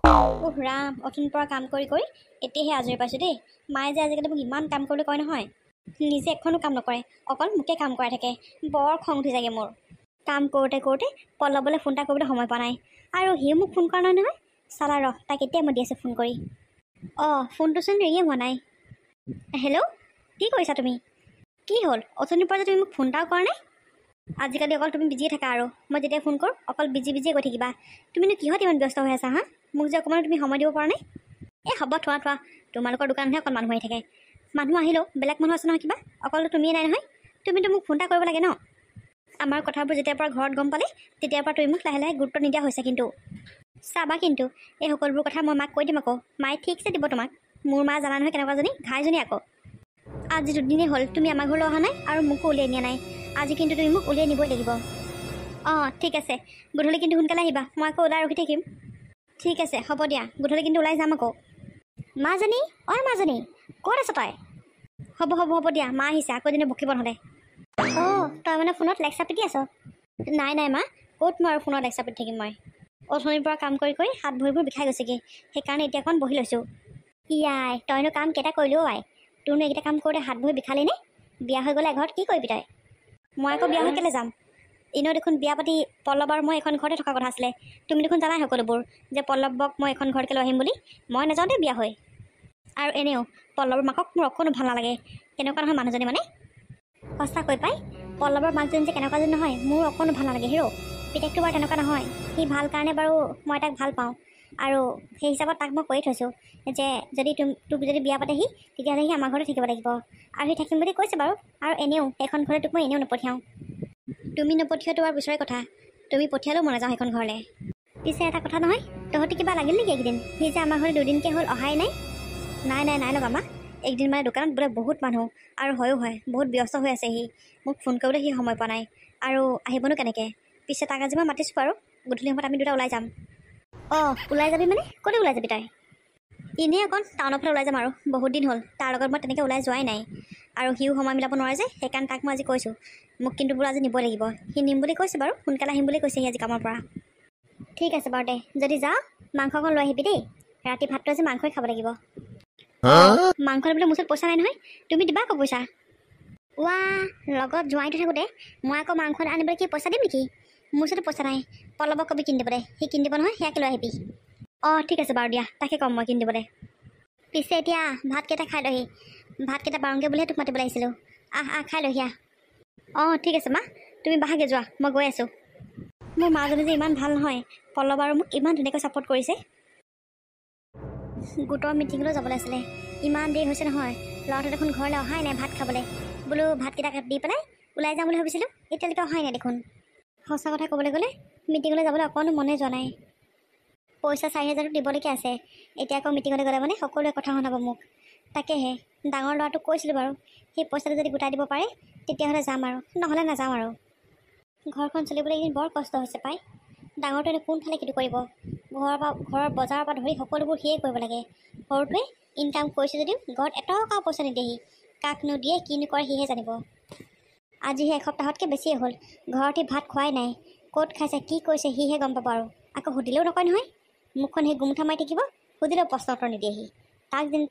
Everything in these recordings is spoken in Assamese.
ৰাম, অথনিৰ পৰা কাম কৰি কৰি এতিয়াহে আজৰি পাইছোঁ দেই। মায়ে যে আজিকালি মোক ইমান কাম কৰিবলৈ কয় নহয়, নিজে এখনো কাম নকৰে, অকল মোকে কাম কৰাই থাকে। বৰ খং উঠি যায়গৈ মোৰ। কাম কৰোঁতে কৰোঁতে পল্লৱলৈ ফোন এটা কৰিবলৈ সময় পোৱা নাই, আৰু সিও মোক ফোন কৰা নাই নহয়। চালা ৰহ, তাক এতিয়া মই দি আছোঁ ফোন কৰি। ফোনটোচোন ৰিঙে হোৱা নাই। হেল্ল', কি কৰিছা তুমি? কি হ'ল, অথনিৰ পৰা যে তুমি মোক ফোন এটাও কৰা নাই? আজিকালি অকল তুমি বিজিয়ে থাকা, আৰু মই যেতিয়া ফোন কৰোঁ অকল বিজিয়ে গৈ থাকিবা। তুমিনো কিহত ইমান ব্যস্ত হৈ আছা হা? মোক যে অকণমান তুমি সময় দিব পৰা নাই? হ'ব, থোৱা, তোমালোকৰ দোকানহে অকল মানুহ আহি থাকে। মানুহ আহিলেও বেলেগ মানুহ আছে নহয় কিবা, অকল তুমিয়ে নাই নহয়। তুমিতো মোক ফোন এটা কৰিব লাগে ন। আমাৰ কথাবোৰ যেতিয়াৰ পৰা ঘৰত গম পালে তেতিয়াৰ পৰা তুমি মোক লাহে লাহে গুৰুত্ব নিদিয়া হৈছে। কিন্তু চাবা, কিন্তু এই সকলোবোৰ কথা মই মাক কৈ দিম আকৌ। মায়ে ঠিকছে দিব তোমাক। মোৰ মা জানা নহয় কেনেকুৱাজনী, ঘাইজনী আকৌ। আজি দুদিনেই হ'ল তুমি আমাৰ ঘৰলৈ অহা নাই আৰু মোকো উলিয়াই নিয়া নাই। আজি কিন্তু তুমি মোক উলিয়াই নিবই লাগিব। ঠিক আছে, গধূলি কিন্তু সোনকালে আহিবা, মই আকৌ ওলাই ৰখি থাকিম। ঠিক আছে, হ'ব দিয়া, গধূলি কিন্তু ওলাই যাম আকৌ। মাজনী, মাজনী, ক'ত আছ তই? হ'ব দিয়া, মা আহিছে, আকৌ এদিনে বকিব নহ'লে। তই মানে ফোনত লেকচাৰ পিটি আছ? নাই মা, ক'ত মই আৰু ফোনত লেকচাৰ পিটি থাকিম মই। অথনিৰ পৰা কাম কৰি কৰি হাত ভৰিবোৰ বিষাই গৈছেগৈ, সেইকাৰণে এতিয়া অকণ বহি লৈছোঁ। ইয়াই, তইনো কাম কেইটা কৰিলোঁ আই? তোৰনো এইকেইটা কাম কৰোঁতে হাত ভৰি বিষালি নে? বিয়া হৈ গ'লে ঘৰত কি কৰিবি তই? মই আকৌ বিয়া হৈ কেলৈ যাম? এনেও দেখোন বিয়া পাতি পল্লৱ আৰু মই এখন ঘৰতে থকা কথা আছিলে। তুমি দেখোন জানাই সকলোবোৰ যে পল্লৱক মই এখন ঘৰকে লৈ আহিম বুলি। মই নাযাওঁ দেই বিয়া হৈ। আৰু এনেও পল্লৱৰ মাকক মোৰ অকণো ভাল নালাগে। কেনেকুৱা নহয় মানুহজনী মানে। সঁচাকৈ পাই, পল্লৱৰ মাকজনী যে কেনেকুৱাজনী নহয়, মোৰ অকণো ভাল নালাগে। হিৰ' পিতেকটো বাৰু তেনেকুৱা নহয়, সি ভাল কাৰণে বাৰু মই তাক ভাল পাওঁ। আৰু সেই হিচাপত তাক মই কৈ থৈছোঁ যে যদি তোক যদি বিয়া পাতেহি তেতিয়াহ'লে সি আমাৰ ঘৰতে থাকিব লাগিব। আৰু সি থাকিম বুলি কৈছে বাৰু। আৰু এনেও সেইখন ঘৰলৈ তোক মই এনেও নপঠিয়াওঁ। তুমি নপঠিওৱাটো আৰু পিছৰে কথা, তুমি পঠিয়ালেও মই নাযাওঁ সেইখন ঘৰলৈ। পিছে এটা কথা নহয়, তহঁতি কিবা লাগিল নেকি এইকেইদিন? সি যে আমাৰ ঘৰলৈ দুদিনকৈ হ'ল অহাই নাই। নাই লগা মা। একদিন মানে দোকানত বোলে বহুত মানুহ, আৰু হয় বহুত ব্যস্ত হৈ আছে সি। মোক ফোন কৰিবলৈ সি সময় পোৱা নাই, আৰু আহিবনো কেনেকৈ? পিছে তাক আজি মই মাতিছোঁ আৰু গধূলি সময়ত আমি দুটা ওলাই যাম। ওলাই যাবি মানে? ক'লৈ ওলাই যাবি তই? এনেই অকণ টাউনৰ ফালে ওলাই যাম আৰু। বহুত দিন হ'ল তাৰ লগত মই তেনেকৈ ওলাই যোৱাই নাই, আৰু সিও সময় মিলাব নোৱাৰে যে, সেইকাৰণে তাক মই আজি কৈছোঁ মোক কিন্তু বোলো আজি নিবই লাগিব। সি নিম বুলি কৈছে বাৰু, সোনকালে আহিম বুলি কৈছে সি আজি কামৰ পৰা। ঠিক আছে বাৰু দে, যদি যাওঁ মাংস অকণ লৈ আহিবি দেই। ৰাতি ভাতটো আজি মাংসই খাব লাগিব। মাংস আনিবলৈ মোৰ ওচৰত পইচা নাই নহয়, তুমি দিবা আকৌ পইচা। লগত জোঁৱাইটো থাকোঁতে মই আকৌ মাংস আনিবলৈ কি পইচা দিম নেকি? মোৰ ওচৰতো পইচা নাই। পল্লৱক কবি কিনি দিবলৈ, সি কিনি দিব নহয়, সেয়াকে লৈ আহিবি। ঠিক আছে বাৰু দিয়া, তাকে ক'ম মই কিনি দিবলৈ। পিছে এতিয়া ভাতকেইটা খাই লহি। ভাতকেইটা বাৰংগৈ বুলিহে তোক মাতিবলৈ আহিছিলোঁ। খাই লহি আহ। ঠিক আছে মা, তুমি বাহাগে যোৱা, মই গৈ আছোঁ। মোৰ মাজনী যে ইমান ভাল নহয়, পল্লৱ আৰু মোক ইমান ধুনীয়াকৈ ছাপোৰ্ট কৰিছে। গোটৰ মিটিঙলৈ যাবলৈ আছিলে, ইমান দেৰি হৈছে নহয়, ল'ৰাটো দেখোন ঘৰলৈ অহাই নাই ভাত খাবলৈ। বোলো ভাতকেইটা দি পেলাই ওলাই যাম বুলি ভাবিছিলোঁ, এতিয়ালৈকে অহাই নাই দেখোন। সঁচা কথা ক'বলৈ গ'লে মিটিঙলৈ যাবলৈ অকণো মনে যোৱা নাই। পইচা 4,000 দিবলৈকে আছে। এতিয়া আকৌ মিটিঙলৈ গ'লে মানে সকলোৱে কথা শুনাব মোক। তাকেহে ডাঙৰ ল'ৰাটোক কৈছিলোঁ বাৰু, সেই পইচাটো যদি গোটাই দিব পাৰে তেতিয়াহ'লে যাম, আৰু নহ'লে নাযাওঁ আৰু। ঘৰখন চলিবলৈ এইদিন বৰ কষ্ট হৈছে পাই। ডাঙৰটোৱে কোনফালে কিটো কৰিব? ঘৰৰ বজাৰৰ পৰা ধৰি সকলোবোৰ সিয়ে কৰিব লাগে। সৰুটোৱে ইনকাম কৰিছে যদিও ঘৰত এটকাও পইচা নিদিয়েহি। কাকনো দিয়ে কিনো কৰে সিহে জানিব। আজিহে এসপ্তাহতকৈ বেছিয়ে হ'ল ঘৰতে ভাত খোৱাই নাই। ক'ত খাইছে কি কৰিছে সিহে গম পাব। আৰু আকৌ সুধিলেও নকয় নহয়, মুখখন সেই গুমঠা মাৰি থাকিব, সুধিলেও প্ৰশ্ন উত্তৰ নিদিয়েহি।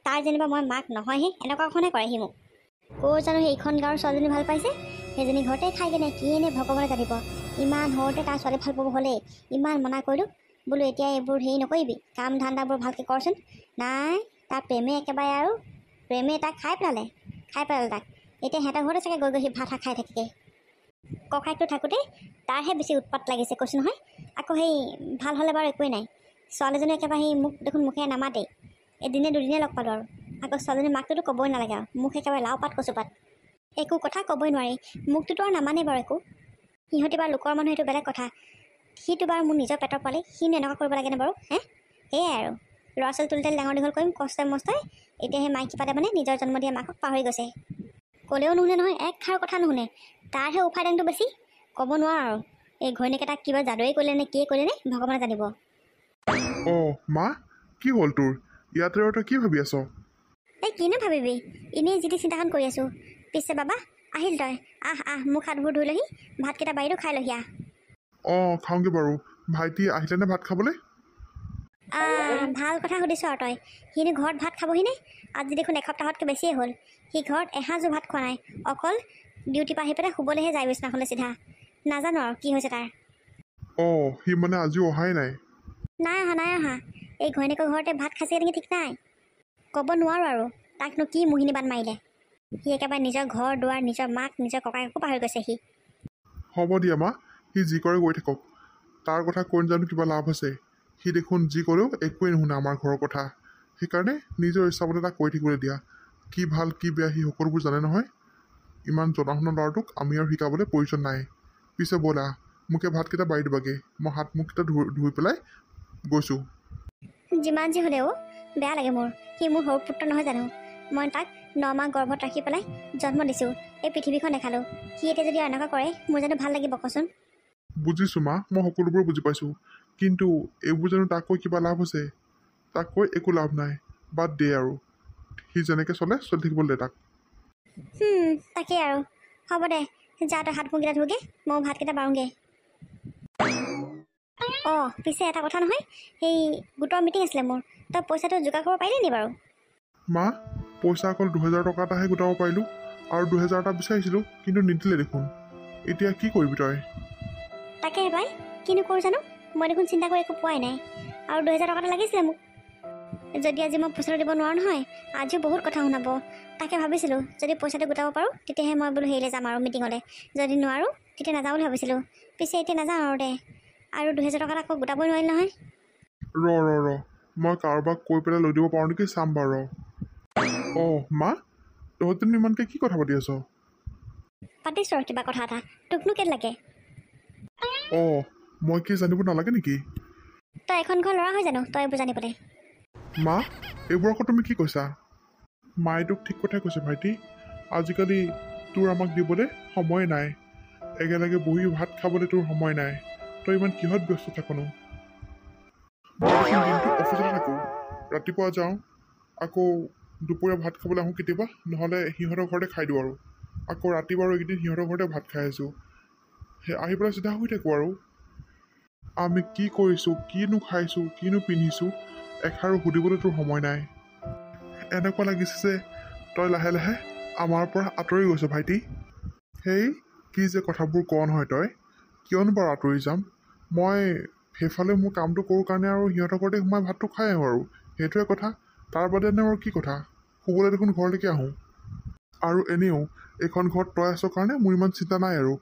তাৰ যেনিবা মই মাক নহয়হে, এনেকুৱাখনে কৰে সি মোক। ক'ৰ জানো সেইখন গাঁৱৰ ছোৱালীজনী ভাল পাইছে, সেইজনী ঘৰতে খাইগৈ নে কিয়ে নে ভগৱানে জানিব। ইমান সৰুতে তাৰ ছোৱালী ভাল পাব হ'লেই ইমান মনা কৰিলোঁ, বোলো এতিয়া এইবোৰ হেৰি নকৰিবি, কাম ধান্দাবোৰ ভালকৈ কৰচোন। নাই, তাৰ প্ৰেমে একেবাৰে আৰু প্ৰেমে তাক খাই পেলালে তাক। এতিয়া সিহঁতৰ ঘৰতে চাগে গৈ সি ভাত খাই থাকে। ককাইকটো থাকোঁতে তাৰহে বেছি উৎপাত লাগিছে কৈছোঁ নহয়। আকৌ সেই ভাল হ'লে বাৰু একোৱেই নাই। ছোৱালীজনী একেবাৰে সেই মোক দেখোন মুখে নামাতেই। এদিনে দুদিনে লগ পালোঁ আৰু আকৌ ছোৱালীজনীৰ মাকটোতো ক'বই নালাগে আৰু, মোক একেবাৰে লাও পাত কচু পাত, একো কথা ক'বই নোৱাৰি। মোকটোতো আৰু নামানে বাৰু একো। সিহঁতি বাৰু লোকৰ মানুহ, সেইটো বেলেগ কথা। সিটো বাৰু মোৰ নিজৰ পেটৰ পোৱালি, সিনো এনেকুৱা কৰিব লাগেনে বাৰু? সেয়াই আৰু ল'ৰা ছোৱালী তুলি ডাঙৰ দীঘল কৰিম কষ্টই মষ্টই। এতিয়া সেই মাইকী পাতে মানে নিজৰ জন্ম দিয়া মাকক পাহৰি গৈছে। ক'লেও নুশুনে নহয়, একষাৰ কথা নুশুনে। তাৰহে উফাইদাংটো বেছি, ক'ব নোৱাৰো আৰু। এই ঘৈণীয়েকেইটাক কিবা যাদুৱে কৰিলে নে কিয়ে কৰিলে নে ভগৱানে জানিব। মা, কি হ'ল তোৰ? ইয়াতে তই কি ভাবি আছ? কিনো ভাবিবি, এনেই যি টি চিন্তাখন কৰি আছোঁ। পিছে বাবা আহিল তই? মুখ হাতবোৰ ধুই লহি, ভাতকেইটা বাৰীতো খাই লহি আহ। খাওঁগৈ বাৰু। ভাইটি আহিলেনে ভাত খাবলৈ? ভাল কথা সুধিছ আৰু তই সিনো ঘৰত ভাত খাবহিনে আজি দেখোন এসপ্তাহতকৈ বেছিয়ে হ'ল সি ঘৰত এসাঁজো ভাত খোৱা নাই অকল ডিউটিৰ পৰা আহি পেলাই শুবলৈহে যায় বিচনাখনলৈ চিধা নাজানো আৰু কি হৈছে তাৰ অঁ সি মানে আজিও অহাই নাই নাই অহা এই ঘৈণীয়েকৰ ঘৰতে ভাত খাইছে নেকি ঠিক নাই ক'ব নোৱাৰোঁ আৰু তাকনো কি মোহিনী বান মাৰিলে সি একেবাৰে নিজৰ ঘৰ দুৱাৰ নিজৰ মাক নিজৰ ককাকো পাহৰি গৈছে সি হ'ব দিয়া মা সি যি কৰে গৈ থাকক তাৰ কথা কৈ জানো কিবা লাভ আছে সি দেখোন যি ক'লেও একোৱেই নুশুনে আমাৰ ঘৰৰ কথা সেইকাৰণে নিজৰ ইচ্ছামতে তাক কৈ থাকিবলৈ দিয়া কি ভাল কি বেয়া সি সকলোবোৰ জানে নহয় ইমান জনা শুনা ল'ৰাটোক আমি আৰু শিকাবলৈ প্ৰয়োজন নাই পিছে ব'লা মোকে ভাতকেইটা বাঢ়ি দিবাগৈ মই হাত মুখকেইটা ধুই পেলাই গৈছোঁ যিমান যি হ'লেও বেয়া লাগে মোৰ সি মোৰ সৰু পুত্ৰ নহয় জানো মই তাক 9 মাহ গৰ্ভত ৰাখি পেলাই জন্ম দিছোঁ এই পৃথিৱীখন দেখালোঁ সি এতিয়া যদি এনেকুৱা কৰে মোৰ জানো ভাল লাগিব কচোন বুজিছোঁ মা মই সকলোবোৰ বুজি পাইছোঁ কিন্তু এইবোৰ জানো তাক কৈ কিবা লাভ আছে তাক কৈ একো লাভ নাই বাদ দিয়ে আৰু সি যেনেকৈ চলি থাকিবলৈ দে তাক তাকেই আৰু হ'ব দে যা তই হাত মুখকেইটা ধুগে মই ভাতকেইটা বাঢ়োগৈ অঁ পিছে এটা কথা নহয় সেই গোটৰ মিটিং আছিলে মোৰ তই পইচাটো যোগাৰ কৰিব পাৰিলি নি বাৰু মা পইচা অকল 2000 টকা এটাহে গোটাব পাৰিলোঁ আৰু 2000 এটা বিচাৰিছিলোঁ কিন্তু নিদিলে দেখোন এতিয়া কি কৰিবি তই তাকে পাই কিনো কৰোঁ জানো মই দেখোন চিন্তা কৰি একো পোৱাই নাই আৰু 2000 টকা এটা লাগিছিলে মোক যদি আজি মই পইচাটো দিব নোৱাৰোঁ নহয় আজিও বহুত কথা শুনাব তাকে ভাবিছিলোঁ যদি পইচাটো গোটাব পাৰোঁ তেতিয়াহে মই বোলো হেৰিলৈ যাম আৰু মিটিঙলৈ যদি নোৱাৰোঁ তেতিয়া নাযাওঁ বুলি ভাবিছিলোঁ পিছে এতিয়া নাযাওঁ আৰু দে আৰু 2000 টকা আকৌ গোটাবই নোৱাৰিল নহয় ৰ মই কাৰোবাক কৈ পেলাই লৈ দিব পাৰোঁ নেকি চাম বাৰু অঁ মা তহঁতেনো ইমানকৈ কি কথা পাতি আছ পাতিছোঁ আৰু কিবা কথা এটা তোকনো কেলে লাগে অঁ মই কি জানিব নালাগে নেকি তই এখন ঘৰ ল'ৰা হয় জানো তই এইবোৰ জানিবলৈ মা এইবোৰ আকৌ তুমি কি কৈছা মায়ে তোক ঠিক কথাই কৈছে ভাইটি আজিকালি তোৰ আমাক দিবলৈ সময় নাই একেলগে বহি ভাত খাবলৈ তোৰ সময় নাই তই ইমান কিহত ব্যস্ত থাকনো মই দিনটো অফিচতে থাকোঁ ৰাতিপুৱা যাওঁ আকৌ দুপৰীয়া ভাত খাবলৈ আহোঁ কেতিয়াবা নহ'লে সিহঁতৰ ঘৰতে খাই দিওঁ আৰু আকৌ ৰাতি বাৰু এইকেইদিন সিহঁতৰ ঘৰতে ভাত খাই আছোঁ সেই আহি পেলাই চিধা শুই থাকোঁ আৰু আমি কি কৰিছোঁ কিনো খাইছোঁ কিনো পিন্ধিছোঁ এষাৰো সুধিবলৈ তোৰ সময় নাই এনেকুৱা লাগিছে যে তই লাহে লাহে আমাৰ পৰা আঁতৰি গৈছ ভাইটি সেই কি যে কথাবোৰ ক নহয় তই কিয়নো বাৰু আঁতৰি যাম মই সেইফালে মোৰ কামটো কৰোঁ কাৰণে আৰু সিহঁতৰ ঘৰতে সোমাই ভাতটো খাই আহোঁ আৰু সেইটোৱে কথা তাৰ বাদেনো আৰু কি কথা শুবলৈ দেখোন ঘৰলৈকে আহোঁ আৰু এনেও এইখন ঘৰত তই আছ কাৰণে মোৰ ইমান চিন্তা নাই আৰু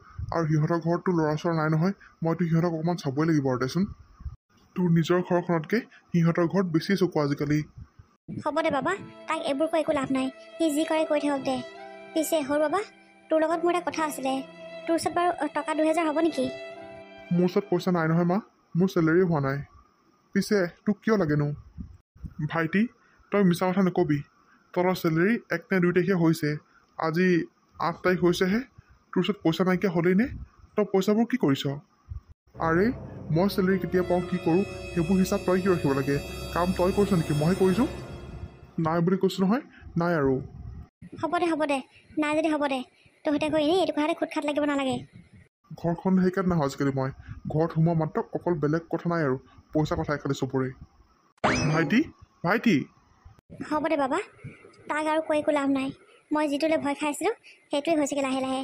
সিহঁতৰ ঘৰততো ল'ৰা ছোৱালী নাই নহয় মইতো সিহঁতক অকণমান চাবই লাগিব আৰু দেচোন তোৰ নিজৰ ঘৰখনতকৈ সিহঁতৰ ঘৰত বেছি চকু আজিকালি হ'ব দে বাবা তাক এইবোৰ কৈ একো লাভ নাই সি যি কৰে কৈ থাকক দে পিছে হ'ল বাবা তোৰ লগত মোৰ এটা কথা আছিলে তোৰ ওচৰত বাৰু টকা 2000 হ'ব নেকি মোৰ ওচৰত পইচা নাই নহয় মা মোৰ চেলেৰি হোৱা নাই পিছে তোক কিয় লাগেনো ভাইটি তই মিছা কথা নকবি তোৰ চেলেৰি 1 নে 2 তাৰিখে হৈছে আজি 8 তাৰিখ হৈছেহে তোৰ ওচৰত পইচা নাইকিয়া হ'লেই নে তই পইচাবোৰ কি কৰিছ আৰে মই চেলেৰি কেতিয়া পাওঁ কি কৰোঁ সেইবোৰ হিচাপ তই কি ৰাখিব লাগে কাম তই কৰিছ নেকি মইহে কৰিছোঁ নাই বুলি কৈছোঁ নহয় নাই আৰু হ'ব দে নাই যদি হ'ব দে তহঁতে কৈ এনেই এইটো কথাতে খুট খাট লাগিব নালাগে ঘৰখন সেইকাৰণে নাহোঁ আজিকালি মই ঘৰত সোমোৱা মাত্ৰ অকল বেলেগ কথা নাই আৰু পইচা কথাই খালি চবৰে ভাইটি হ'ব দে বাবা তাক আৰু কৈ একো লাভ নাই মই যিটোলৈ ভয় খাই আছিলোঁ সেইটোৱে হৈছেগৈ লাহে লাহে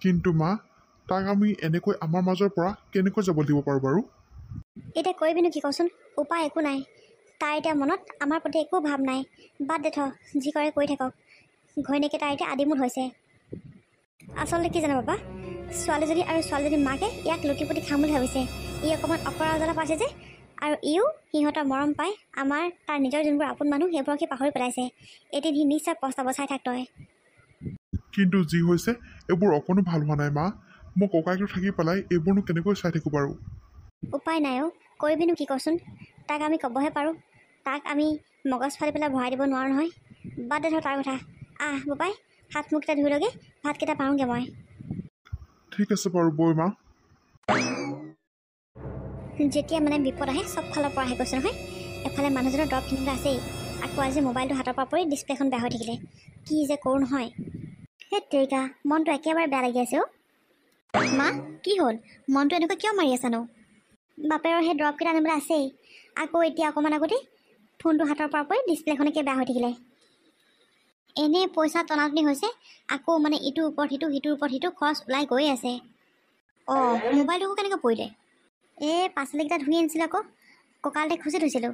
কিন্তু মা তাক আমি এনেকৈ আমাৰ মাজৰ পৰা কেনেকৈ যাব দিব পাৰোঁ বাৰু এতিয়া কৰিবিনো কি কচোন উপায় একো নাই তাৰ এতিয়া মনত আমাৰ প্ৰতি একো ভাৱ নাই বাদ দে থ যি কৰে কৰি থাকক ঘৈণীয়েকে তাৰ এতিয়া আদিমূল হৈছে আচলতে কি জানো বাবা ছোৱালীজনী আৰু ছোৱালীজনীৰ মাকে ইয়াক লুটি-পুটি খাম বুলি ভাবিছে ই অকণমান অকৰা জ্বালা পাইছে যে আৰু ইও সিহঁতৰ মৰম পাই আমাৰ তাৰ নিজৰ যোনবোৰ আপোন মানুহ সেইবোৰক সি পাহৰি পেলাইছে এদিন সি নিশ্চয় পস্তাব চাই থাক তই কিন্তু যি হৈছে এইবোৰ অকণো ভাল হোৱা নাই মা মই ককাইকটো থাকি পেলাই এইবোৰনো কেনেকৈ চাই থাকোঁ বাৰু উপায় নাই অ' কৰিবিনো কি কচোন তাক আমি ক'বহে পাৰোঁ তাক আমি মগজ ফালি পেলাই ভৰাই দিব নোৱাৰোঁ নহয় বাদ দে থ তাৰ কথা বাবাই হাত মুখকেইটা ধুই লগে ভাতকেইটা পাৰোঁগৈ মই ঠিক আছে বাৰু বৈ মা যেতিয়া মানে বিপদ আহে চব ফালৰ পৰা আহে কৈছে নহয় এফালে মানুহজনৰ দৰৱ কিনিবলৈ আছেই আকৌ আজি মোবাইলটো হাতৰ পৰা পৰি ডিছপ্লেখন বেয়া হৈ থাকিলে কি যে কৰোঁ নহয় সেই তেৰিকা মনটো একেবাৰে বেয়া লাগি আছে মা কি হ'ল মনটো এনেকুৱা কিয় মাৰি আছানো বাপেৰৰ সেই দৰৱকেইটা আনিবলৈ আছেই আকৌ এতিয়া অকণমান আগতে ফোনটো হাতৰ পৰা পৰি ডিছপ্লেখনকে বেয়া হৈ থাকিলে। এনেই পইচা টনাটনি হৈছে, আকৌ মানে ইটোৰ ওপৰত সিটো সিটোৰ ওপৰত সিটো খৰচ ওলাই গৈয়ে আছে। অঁ, মোবাইলটো কেনেকৈ পৰিলে? এই পাচলিকেইটা ধুই আনিছিলোঁ আকৌ, কঁকালতে খুচি থৈছিলোঁ।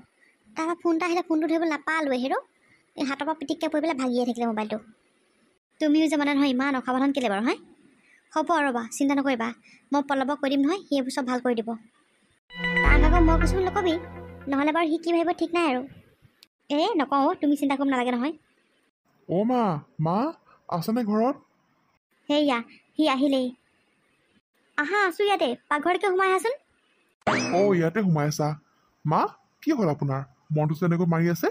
তাৰপৰা ফোন এটা আহিলে, ফোনটো ধৰিবলৈ নাপালোৱে হেৰৌ। এই হাতৰ পৰা পিটিককৈ পৰি পেলাই ভাগিয়ে থাকিলে মোবাইলটো। তুমিও যে মানে নহয় ইমান অসাৱধান কেলে বাৰু হে? হ'ব ৰ'বা, চিন্তা নকৰিবা, মই পল্লৱক কৈ দিম নহয়, সি এইবোৰ চব ভাল কৰি দিব। তাক আকৌ মই কৈছোঁ বুলি নকবি, নহ'লে বাৰু সি কি ভাবিব ঠিক নাই আৰু। এই নকওঁ, তুমি চিন্তা কৰিব নালাগে নহয়। অ' মা আছেনে ঘৰত? সেয়া সি আহিলেই। আহা, আছোঁ ইয়াতে, পাকঘৰলৈকে সোমাই আহাচোন। অ' ইয়াতে সোমাই আছা। মা কি হ'ল আপোনাৰ? মনটো যে এনেকৈ মাৰি আছে।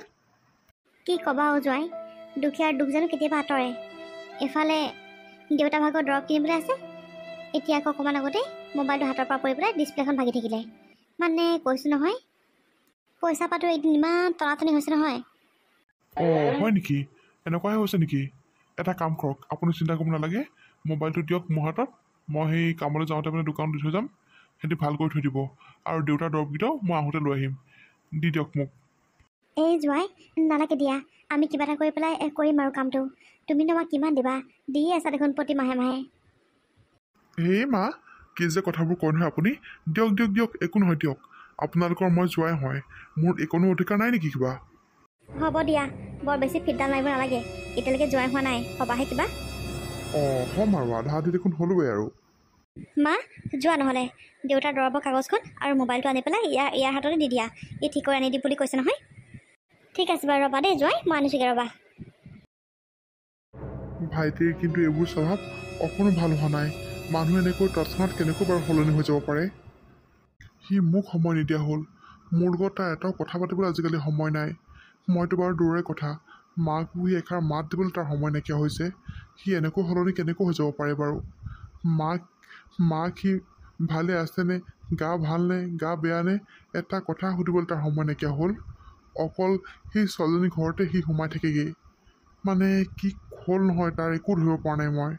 কি ক'বা অ' জোঁৱাই, দুখীয়াৰ দুখ জানো কেতিয়াবা আঁতৰে। এফালে দেউতা ভাগৰ দৰৱ কিনিবলৈ আছে, এতিয়া আকৌ অকণমান আগতে মোবাইলটো হাতৰ পৰা পৰি পেলাই ডিছপ্লেখন ভাগি থাকিলে। মানে কৈছোঁ নহয়, পইচা পাতিও এদিন ইমান টনাটনি হৈছে নহয়। অ' হয় নেকি? এনেকুৱাহে হৈছে নেকি? এটা কাম কৰক, আপুনি চিন্তা কৰিব নালাগে, মোবাইলটো দিয়ক মোৰ হাতত। মই সেই কামলৈ যাওঁতে মানে দোকানত দি থৈ যাম, সিহঁতি ভাল কৰি থৈ দিব। আৰু দেউতাৰ দৰৱকেইটাও মই আহোঁতে লৈ আহিম। দি দিয়ক মোক। এই জোঁৱাই, নালাগে দিয়া, আমি কিবা এটা কৰি পেলাই কৰিম আৰু কামটো। তুমিনো আমাক কিমান দিবা? দিয়ে আছা দেখোন প্ৰতি মাহে মাহে। এই মা কি যে কথাবোৰ কয় নহয় আপুনি। দিয়ক দিয়ক দিয়ক, একো নহয় দিয়ক। আপোনালোকৰ মই যোৱাই হয়, মোৰ একোনো অধিকাৰ নাই নেকি কিবা? হ'ব দিয়া, বৰ বেছি ফিটডাল মাৰিব নালাগে, এতিয়ালৈকে জোঁৱাই হোৱা নাই, হ'বাহে কিবা। অঁ হ'ম আৰু আধা আধি দেখোন হ'লোৱে আৰু। মা যোৱা নহ'লে, দেউতাৰ দৰৱৰ কাগজখন আৰু মোবাইলটো আনি পেলাই ইয়াৰ হাততে দি দিয়া। ই ঠিক কৰি আনি দিম বুলি কৈছে নহয়। ঠিক আছে বাৰু, ৰ'বা দেই জোঁৱাই, মই আনিছোঁগৈ ৰ'বা। ভাইটিৰ কিন্তু এইবোৰ স্বভাৱ অকণো ভাল হোৱা নাই। মানুহ এনেকৈ তৎক্ষণাত কেনেকৈ বাৰু সলনি হৈ যাব পাৰে? সি মোক সময় নিদিয়া হ'ল। মোৰ লগত তাৰ এটাও কথা পাতিবলৈ আজিকালি সময় নাই। মইতো বাৰু দূৰৰে কথা, মাকো সি এষাৰ মাত দিবলৈ তাৰ সময় নাইকিয়া হৈছে। সি এনেকৈ সলনি কেনেকৈ হৈ যাব পাৰে বাৰু? মাক সি ভালে আছেনে, গা ভালনে, গা বেয়ানে, এটা কথা সুধিবলৈ তাৰ সময় নাইকিয়া হ'ল। অকল সেই ছোৱালীজনীৰ ঘৰতে সি সোমাই থাকেগৈ। মানে কি হ'ল নহয় তাৰ একো ধৰিব পৰা নাই মই।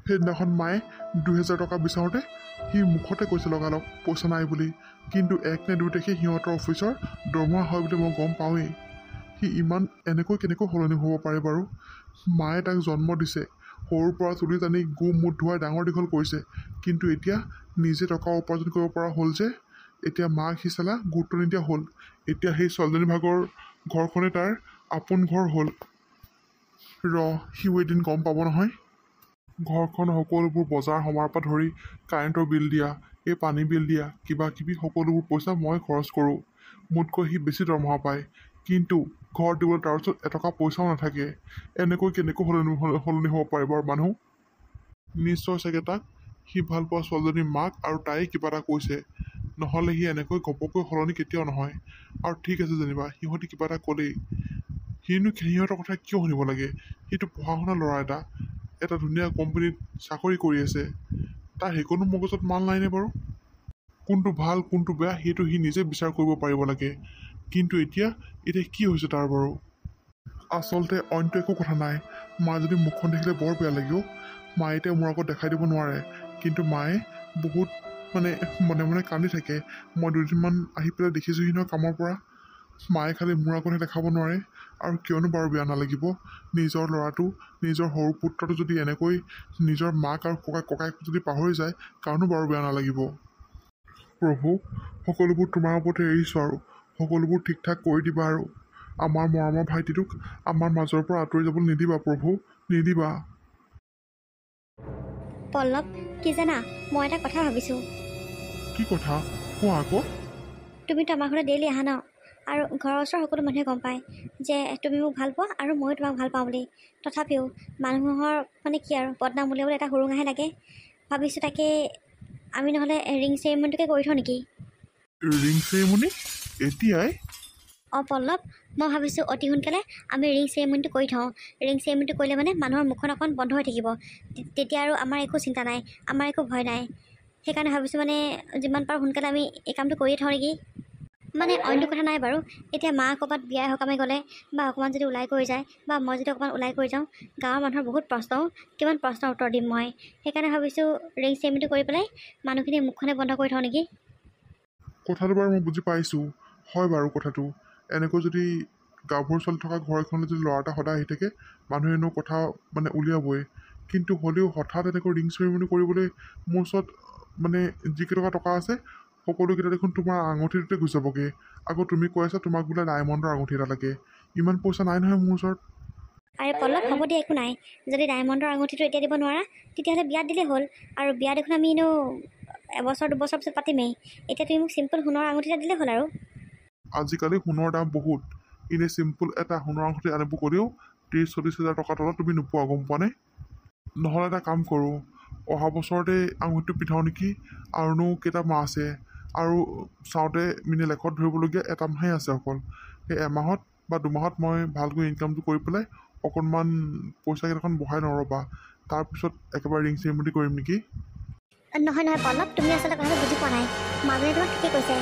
সেইদিনাখন মায়ে 2000 টকা বিচাৰোঁতে সি মুখতে কৈছে লগালগ পইচা নাই বুলি, কিন্তু 1 নে 2 তাৰিখে সিহঁতৰ অফিচৰ দৰমহা হয় বুলি মই গম পাওঁৱেই। সি ইমান এনেকৈ কেনেকৈ সলনি হ'ব পাৰে বাৰু? মায়ে তাক জন্ম দিছে, সৰুৰ পৰা তুলি টানি গু মুঠ ধুৱাই ডাঙৰ দীঘল কৰিছে, কিন্তু এতিয়া নিজে টকা উপাৰ্জন কৰিব পৰা হ'ল যে এতিয়া মাক সি চালা গুৰুত্ব নিদিয়া হ'ল। এতিয়া সেই ছোৱালীজনী ভাগৰ ঘৰখনে তাৰ আপোন ঘৰ হ'ল। সিও এদিন গম পাব নহয়। ঘৰখনৰ সকলোবোৰ বজাৰ সমাৰ পৰা ধৰি কাৰেণ্টৰ বিল দিয়া, এই পানী বিল দিয়া, কিবা কিবি সকলোবোৰ পইচা মই খৰচ কৰোঁ। মোতকৈ সি বেছি দৰমহা পায়, কিন্তু ঘৰত দিবলৈ তাৰ ওচৰত এটকা পইচাও নাথাকে। এনেকৈ কেনেকৈ সলনি হ'ব পাৰে বাৰু মানুহ? নিশ্চয় চাগে তাক সি ভাল পোৱা ছোৱালীজনীৰ মাক আৰু তাই কিবা এটা কৈছে, নহ'লে সি এনেকৈ ঘপকৈ সলনি কেতিয়াও নহয়। আৰু ঠিক আছে যেনিবা সিহঁতি কিবা এটা ক'লেই, সিহঁতৰ কথা কিয় শুনিব লাগে? সিটো পঢ়া শুনা ল'ৰা এটা ধুনীয়া কোম্পানীত চাকৰি কৰি আছে, তাৰ সেইকণো মগজত মাল নাইনে বাৰু? কোনটো ভাল কোনটো বেয়া সেইটো সি নিজে বিচাৰ কৰিব পাৰিব লাগে। কিন্তু এতিয়া কি হৈছে তাৰ বাৰু? আচলতে অইনটো একো কথা নাই। মা যদি মুখখন দেখিলে বৰ বেয়া লাগিব। মায়ে এতিয়া মোৰ আগত দেখাই দিব নোৱাৰে, কিন্তু মায়ে বহুত মনে মনে কান্দি থাকে। মই 2 দিনমান আহি পেলাই দেখিছোঁহি নহয় কামৰ পৰা। মায়ে খালি মোৰ আগতহে দেখাব নোৱাৰে। আৰু কিয়নো বাৰু বেয়া নালাগিব? নিজৰ ল'ৰাটো, নিজৰ সৰু পুত্ৰটো যদি এনেকৈ নিজৰ মাক আৰু ককাইক যদি পাহৰি যায়, কাৰণো বাৰু বেয়া নালাগিব? প্ৰভু, সকলোবোৰ তোমাৰ ওপৰতে এৰিছোঁ আৰু সকলোবোৰ ঠিক ঠাক কৰি দিবা আৰু আমাৰ মৰমৰ ভাইটিটোক আমাৰ মাজৰ পৰা আঁতৰি যাবলৈ নিদিবা প্ৰভু, নিদিবা। পল্লৱ, কি জানা, মই এটা কথা ভাবিছোঁ। কি কথা? কোৱা আকৌ। তুমিতো আমাৰ ঘৰলৈ ডেইলি আহা ন, আৰু ঘৰৰ ওচৰৰ সকলো মানুহে গম পায় যে তুমি মোক ভাল পোৱা আৰু ময়ো তোমাক ভাল পাওঁ বুলি। তথাপিও মানুহৰ কি আৰু বদনাম উলিয়াবলৈ এটা সুৰুঙাহে লাগে। ভাবিছোঁ তাকে আমি নহ'লে ৰিং চেৰিমনিটোকে কৰি থওঁ নেকি? Ring ceremony? এতিয়াই? অঁ পল্লৱ, মই ভাবিছোঁ অতি সোনকালে আমি ৰিং চেৰিমনিটো কৰি থওঁ। ৰিং চেৰিমনিটো কৰিলে মানুহৰ মুখখন অকণ বন্ধ হৈ থাকিব। তেতিয়া আৰু আমাৰ একো চিন্তা নাই, আমাৰ একো ভয় নাই। সেইকাৰণে ভাবিছোঁ যিমান পাৰোঁ সোনকালে আমি এই কামটো কৰিয়ে থওঁ নেকি? অইনটো কথা নাই বাৰু। এতিয়া মা ক'ৰবাত বিয়াই সকামে গ'লে বা অকণমান যদি ওলাই কৰি যায়, বা মই যদি অকণমান ওলাই কৰি যাওঁ, গাঁৱৰ মানুহৰ বহুত প্ৰশ্ন, কিমান প্ৰশ্নৰ উত্তৰ দিম মই। সেইকাৰণে ভাবিছোঁ ৰিং চেৰিমনিটো কৰি পেলাই মানুহখিনি মুখখনে বন্ধ কৰি থওঁ নেকি? কথাটো বাৰু মই বুজি পাইছোঁ, হয় বাৰু কথাটো। এনেকৈ যদি গাভৰু ছোৱালী থকা ঘৰ এখনত যদি ল'ৰা এটা সদায় আহি থাকে, মানুহে এনেও কথা মানে উলিয়াবই। কিন্তু হ'লেও হঠাৎ এনেকৈ ৰিং চেৰিমনি কৰিবলৈ মোৰ ওচৰত মানে যিকেইটকা টকা আছে সকলোকেইটা দেখোন তোমাৰ আঙুঠিটোতে গুচি যাবগৈ। আকৌ তুমি কৈ আছা তোমাক বোলে ডায়মণ্ডৰ আঙুঠি এটা লাগে। ইমান পইচা নাই নহয় মোৰ ওচৰত। আৰে পল্লৱ, হ'ব দিয়া, একো নাই। যদি ডায়মণ্ডৰ আঙুঠিটো এতিয়া দিব নোৱাৰা তেতিয়াহ'লে বিয়াত দিলেই হ'ল। আৰু বিয়া দেখোন আমি এনেও এবছৰ দুবছৰ পিছত পাতিমেই। এতিয়া তুমি মোক চিম্পল সোণৰ আঙুঠি এটা দিলেই হ'ল আৰু। আজিকালি সোণৰ দাম বহুত। এনেই চিম্পুল এটা সোণৰ আঙুঠি আনিব গ'লেও 30-40 হাজাৰ টকাৰ তলত তুমি নোপোৱা, গম পোৱা নে? নহ'লে এটা কাম কৰোঁ, অহা বছৰতে আঙুঠিটো পিন্ধাওঁ নেকি? আৰুনো কেইটা মাহ আছে? আৰু চাওঁতে মিনি লেখত ধৰিবলগীয়া এটা মাহে আছে অকল। সেই এমাহত বা দুমাহত মই ভালকৈ ইনকামটো কৰি পেলাই অকণমান পইচা কেইটামান বঢ়াই লওঁ ৰ'বা। তাৰপিছত একেবাৰে ৰিং চেৰিমনি কৰিম নেকি? নহয় নহয় পল্লৱ, তুমি আচলতে কথাটো বুজি পোৱা নাই। মাজুলীয়ে তোমাক ঠিকেই কৈছে।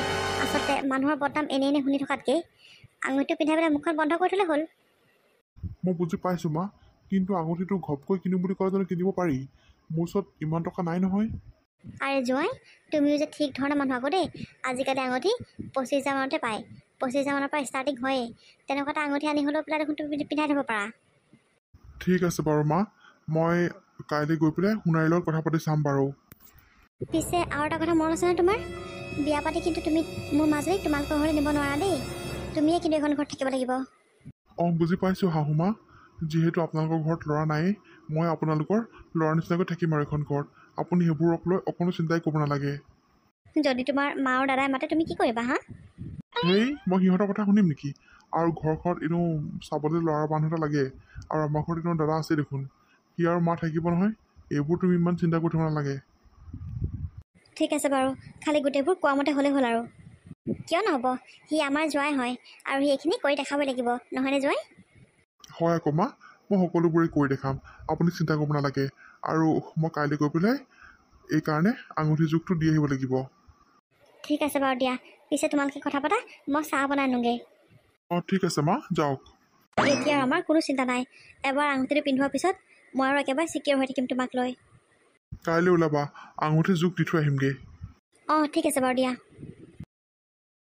আচলতে মানুহৰ বদনাম এনেই এনেই শুনি থকাতকৈ আঙুঠিটো পিন্ধাই পেলাই মুখখন বন্ধ কৰি থ'লে হ'ল। মই বুজি পাইছোঁ মা, কিন্তু আঙুঠিটো ঘপকৈ কিনিম বুলি ক'লে জানো কিনিব পাৰি? মোৰ ওচৰত ইমান টকা নাই নহয়। আৰে জোঁৱাই, তুমিও যে ঠিক ধৰণৰ মানুহ আকৌ দেই। আজিকালি আঙুঠি 25,000 মানতে পায়। 25,000 মানৰ পৰা ষ্টাৰ্টিং হয়েই। তেনেকুৱা এটা আঙুঠি আনি হ'লেও পেলাই দেখোন তুমি পিন্ধাই থ'ব পাৰা। ঠিক আছে বাৰু মা, মই কাইলৈ গৈ পেলাই সোণাৰীৰ লগত কথা পাতি চাম বাৰু। পিছে আৰু এটা কথা মনত আছেনে তোমাৰ? বিয়া পাতি কিন্তু তুমি মোৰ মাজুলীক তোমালোকৰ ঘৰলৈ নিব নোৱাৰা দেই। তুমিয়ে কিন্তু এখন ঘৰত থাকিব লাগিব। অঁ, বুজি পাইছোঁ শাহুমা। যিহেতু আপোনালোকৰ ঘৰত ল'ৰা নায়েই, মই আপোনালোকৰ ল'ৰা নিচিনাকৈ থাকিম আৰু এখন ঘৰত। আপুনি সেইবোৰক লৈ অকণো চিন্তাই কৰিব নালাগে। যদি তোমাৰ মা আৰু দাদাই মাতে তুমি কি কৰিবা হা? হেই, মই সিহঁতৰ কথা শুনিম নেকি? আৰু ঘৰখনত এনেও চাবলৈ ল'ৰা মানুহ এটা লাগে। আৰু আমাৰ ঘৰত এনেও দাদা আছে দেখোন, সি আৰু মা থাকিব নহয়। এইবোৰ তুমি ইমান চিন্তা কৰি থ'ব নালাগে। ঠিক আছে বাৰু, খালি গোটেইবোৰ কোৱা মতে হ'লেই হ'ল আৰু। কিয় নহ'ব? সি আমাৰ জোঁৱাই হয় আৰু সি এইখিনি কৰি দেখাবই লাগিব, নহয়নে জোঁৱাই? হয় আকৌ মা, মই সকলোবোৰেই কৰি দেখাম। আপুনি চিন্তা কৰিব নালাগে। আৰু মই কাইলৈ গৈ পেলাই এইকাৰণে আঙুঠি জোখটো দি আহিব লাগিব। ঠিক আছে বাৰু দিয়া। পিছে তোমালোকে কথা পাতা, মই চাহ বনাই আনোগৈ। অঁ, ঠিক আছে মা, যাওক। এতিয়া আমাৰ কোনো চিন্তা নাই। এবাৰ আঙুঠিটো পিন্ধোৱাৰ পিছত মই আৰু একেবাৰে চিকিয়ৰ হৈ থাকিম তোমাক লৈ। কাইলৈ ওলাবা, আঙুঠি জোখ দি থৈ আহিমগৈ। অঁ, ঠিক আছে বাৰু দিয়া।